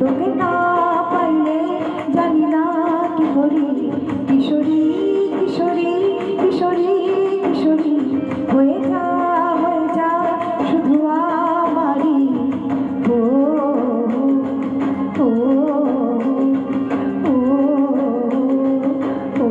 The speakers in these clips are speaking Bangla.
তোকে না পাইলে জানি না কি করি। কিশোরী কিশোরী কিশোরী কিশোরী হয়ে যা শুধু আমারই। ও ও ও ও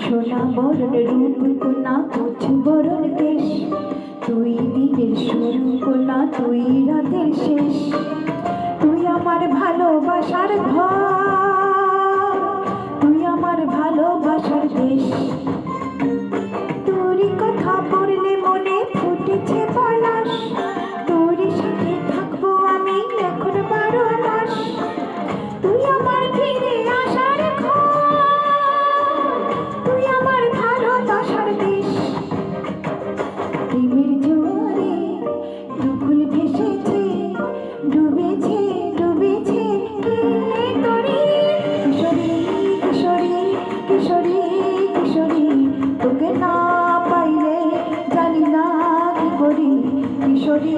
সোনা বরণ রূপ কোনা কুচ বরণ কেশ, তুই দিনের শুরু কোনা তুই রাতের শেষ। তুই আমার ভালোবাসার ঘর, তুই আমার ভালোবাসার দেশ। তোরই কথা পড়লে মনে ফুটেছে পলাশ, তোরই সাথে থাকবো আমি এখন 12 মাস। তুই আমার ফিরে আসার ঘর, তুই আমার ভালোবাসার দেশ। প্রেমের জোয়ারে দুকুল ভেসেছে, ডুবেছে ডুবেছে তোরে। কিশোরী কিশোরী কিশোরী কিশোরী তোকে না পাইলে জানি না কি করি। কিশোরী